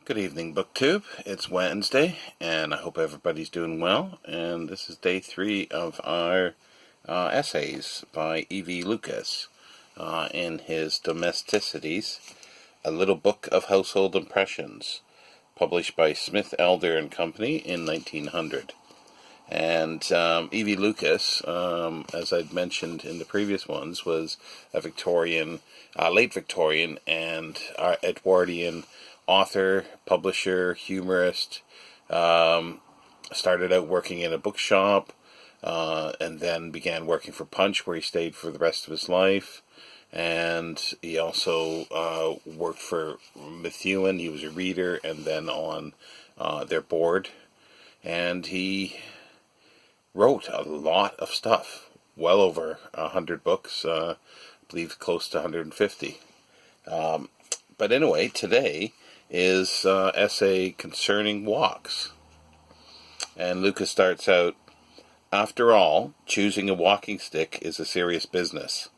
Good evening, BookTube. It's Wednesday, and I hope everybody's doing well. And this is day 3 of our essays by E.V. Lucas in his Domesticities, a little book of household impressions, published by Smith, Elder and Company in 1900. And E.V. Lucas, as I'd mentioned in the previous ones, was a Victorian, late Victorian and Edwardian author, publisher, humorist. Started out working in a bookshop, and then began working for Punch, where he stayed for the rest of his life. And he also worked for Methuen. He was a reader, and then on their board. And he wrote a lot of stuff, well over 100 books, I believe close to 150. But anyway, today is essay concerning walks. And Lucas starts out, "After all, choosing a walking stick is a serious business.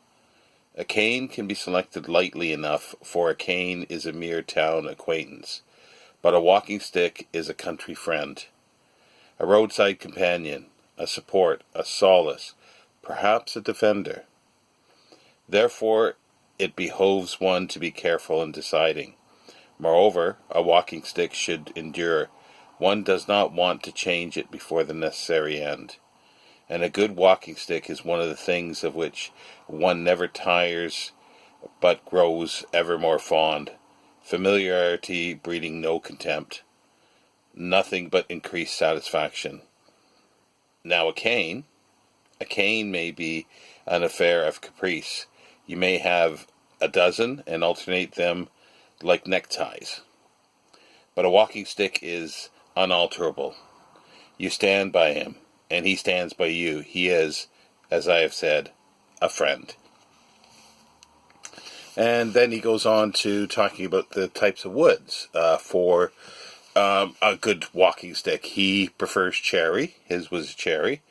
A cane can be selected lightly enough, for a cane is a mere town acquaintance, but a walking stick is a country friend, a roadside companion, a support, a solace, perhaps a defender. Therefore, it behoves one to be careful in deciding. Moreover, a walking stick should endure. One does not want to change it before the necessary end. And a good walking stick is one of the things of which one never tires but grows ever more fond, familiarity breeding no contempt, nothing but increased satisfaction. Now a cane may be an affair of caprice. You may have a dozen and alternate them like neckties. But a walking stick is unalterable. You stand by him, and he stands by you. He is, as I have said, a friend." And then he goes on to talking about the types of woods for a good walking stick. He prefers cherry. His was cherry.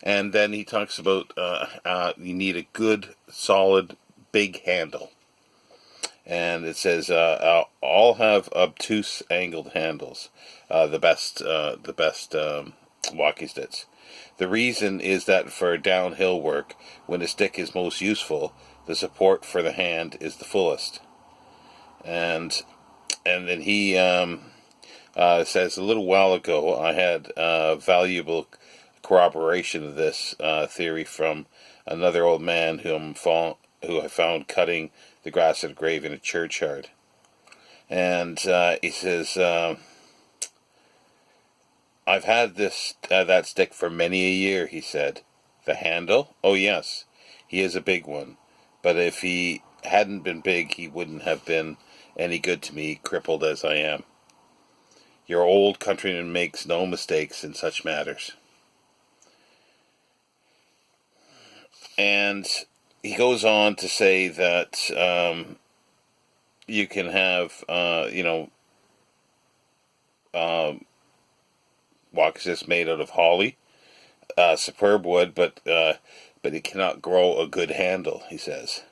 And then he talks about you need a good, solid, big handle. And it says all have obtuse angled handles. The best walking sticks. The reason is that for downhill work, when the stick is most useful, the support for the hand is the fullest. And then he says, "A little while ago I had valuable corroboration of this theory from another old man who I found cutting the grass at a grave in a churchyard." And he says, "I've had that stick for many a year," he said. "The handle? Oh yes, he is a big one. But if he hadn't been big, he wouldn't have been any good to me, crippled as I am. Your old countryman makes no mistakes in such matters." And he goes on to say that you can have, walking sticks made out of holly, superb wood, but it cannot grow a good handle, he says.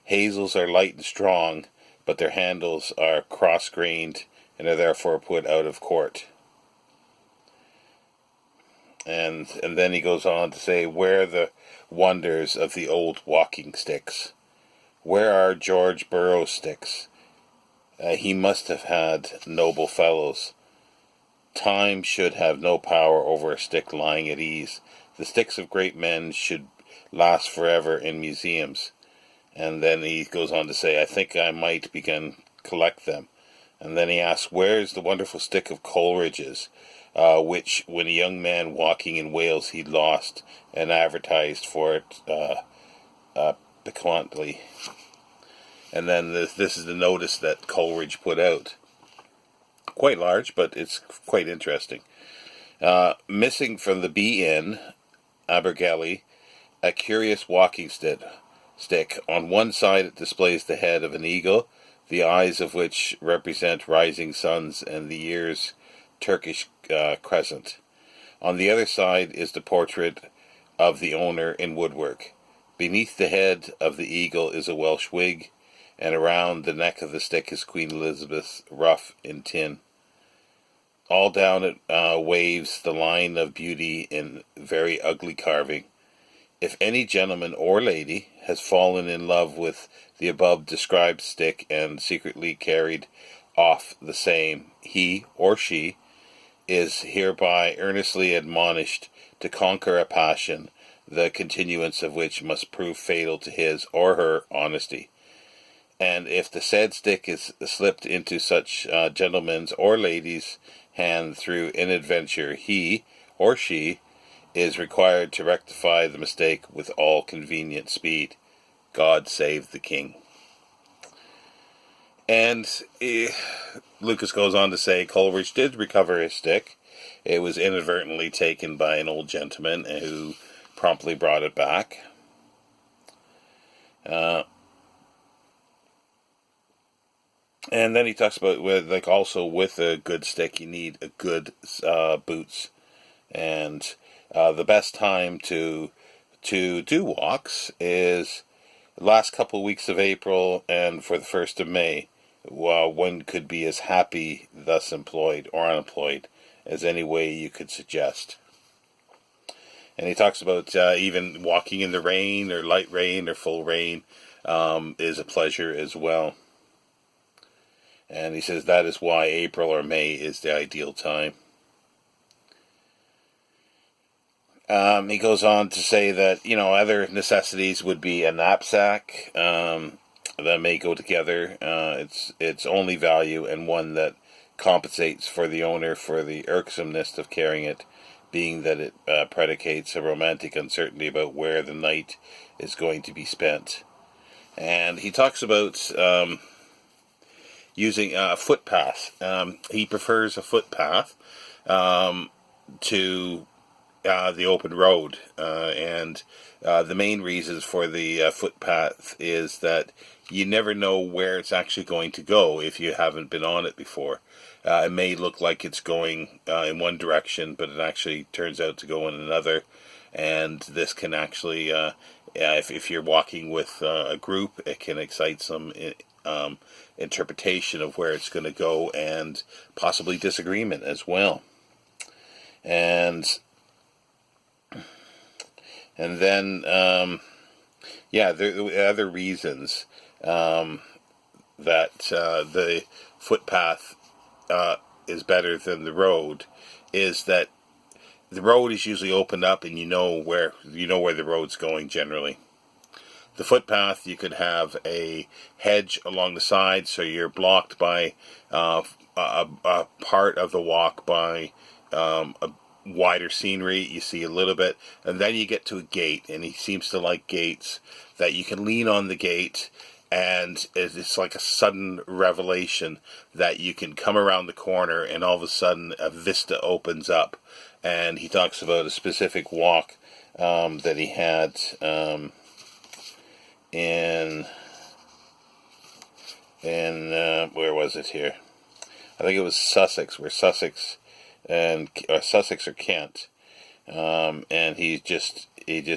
Hazels are light and strong, but their handles are cross-grained and are therefore put out of court. And then he goes on to say, "Where are the wonders of the old walking sticks? Where are George Burroughs' sticks? He must have had noble fellows. Time should have no power over a stick lying at ease. The sticks of great men should last forever in museums." And then he goes on to say, "I think I might begin collect them." And then he asks, "Where is the wonderful stick of Coleridge's, which, when a young man walking in Wales, he lost and advertised for it piquantly?" And then this is the notice that Coleridge put out. Quite large, but it's quite interesting. "Missing from the Bee Inn, Abergele, a curious walking stick. On one side it displays the head of an eagle, the eyes of which represent rising suns, and the ears Turkish crescent. On the other side is the portrait of the owner in woodwork. Beneath the head of the eagle is a Welsh wig, and around the neck of the stick is Queen Elizabeth's ruff in tin. All down it waves the line of beauty in very ugly carving. If any gentleman or lady has fallen in love with the above described stick and secretly carried off the same, he or she is hereby earnestly admonished to conquer a passion, the continuance of which must prove fatal to his or her honesty. And if the said stick is slipped into such gentleman's or lady's hand through inadventure, he or she is required to rectify the mistake with all convenient speed. God save the king. And Lucas goes on to say Coleridge did recover his stick. It was inadvertently taken by an old gentleman who promptly brought it back. And then he talks about also with a good stick you need a good boots. And the best time to do walks is the last couple of weeks of April and for the 1st of May. One could be as happy thus employed or unemployed as any way you could suggest. And he talks about even walking in the rain or light rain or full rain is a pleasure as well. And he says that is why April or May is the ideal time. He goes on to say that, other necessities would be a knapsack that may go together. Its only value, and one that compensates for the owner for the irksomeness of carrying it, being that it predicates a romantic uncertainty about where the night is going to be spent. And he talks about using a footpath. He prefers a footpath to the open road, and the main reasons for the footpath is that you never know where it's actually going to go if you haven't been on it before. It may look like it's going in one direction, but it actually turns out to go in another, and this can actually, if you're walking with a group, it can excite some interpretation of where it's going to go, and possibly disagreement as well. And then, there are other reasons that the footpath is better than the road, is that the road is usually opened up and you know where the road's going generally. The footpath, you could have a hedge along the side, so you're blocked by a part of the walk by a wider scenery. You see a little bit, and then you get to a gate, and he seems to like gates, that you can lean on the gate, and it's like a sudden revelation that you can come around the corner and all of a sudden a vista opens up. And he talks about a specific walk that he had in where was it here? I think it was Sussex, Sussex or Kent, and he just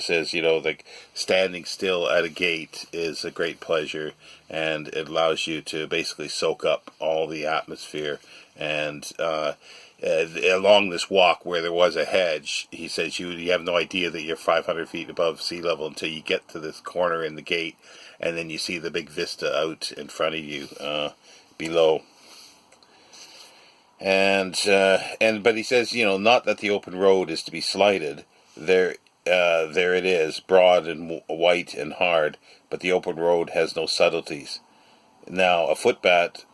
says, like standing still at a gate is a great pleasure, and it allows you to basically soak up all the atmosphere. And along this walk where there was a hedge, he says you have no idea that you're 500 feet above sea level until you get to this corner in the gate, and then you see the big vista out in front of you below. But he says, not that the open road is to be slighted. There it is, broad and white and hard, but the open road has no subtleties. Now, a footpath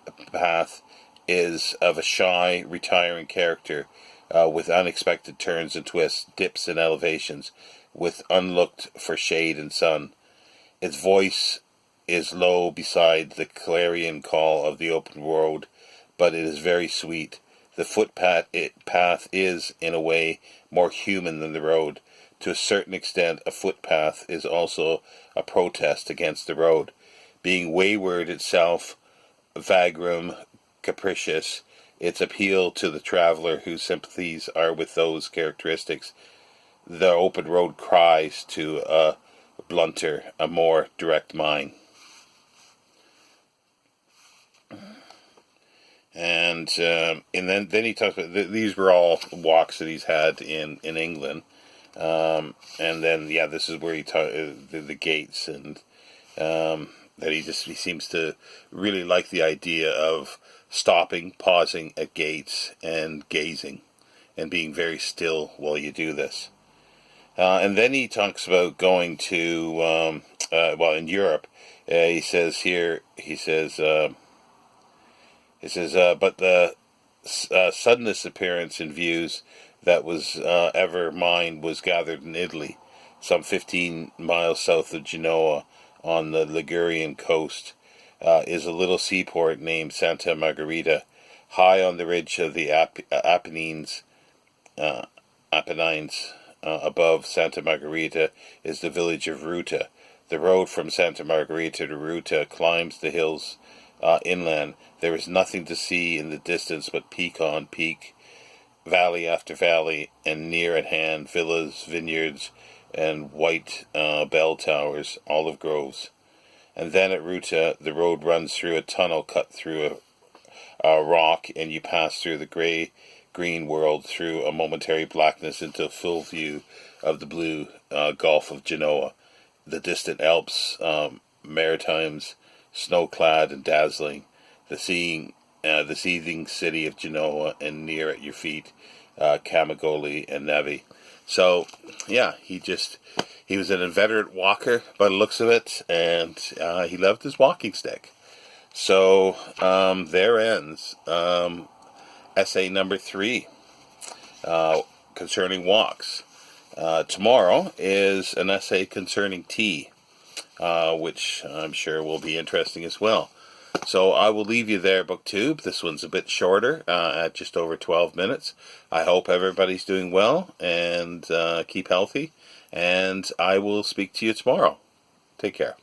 is of a shy, retiring character, with unexpected turns and twists, dips and elevations, with unlooked for shade and sun. Its voice is low beside the clarion call of the open road, but it is very sweet. The footpath is, in a way, more human than the road. To a certain extent, a footpath is also a protest against the road. Being wayward itself, vagrom, capricious, its appeal to the traveler whose sympathies are with those characteristics, the open road cries to a blunter, a more direct mind. And then he talks about these were all walks that he's had in England. And then this is where he the gates, and that he seems to really like the idea of stopping, pausing at gates and gazing and being very still while you do this. And then he talks about going to in Europe. He says but the suddenest appearance in views that was ever mine was gathered in Italy, some 15 miles south of Genoa on the Ligurian coast, is a little seaport named Santa Margherita. High on the ridge of the Apennines, above Santa Margherita is the village of Ruta. The road from Santa Margherita to Ruta climbs the hills inland. There is nothing to see in the distance but peak on peak, valley after valley, and near at hand villas, vineyards, and white bell towers, olive groves. And then at Ruta, the road runs through a tunnel cut through a rock, and you pass through the green world through a momentary blackness into a full view of the blue Gulf of Genoa, the distant Alps, Maritimes, snow-clad and dazzling, the seething city of Genoa, and near at your feet, Camagoli and Nevi. So, he was an inveterate walker by the looks of it, and he loved his walking stick. So, there ends essay number 3, concerning walks. Tomorrow is an essay concerning tea, which I'm sure will be interesting as well. So I will leave you there, BookTube. This one's a bit shorter, at just over 12 minutes. I hope everybody's doing well, and keep healthy, and I will speak to you tomorrow. Take care.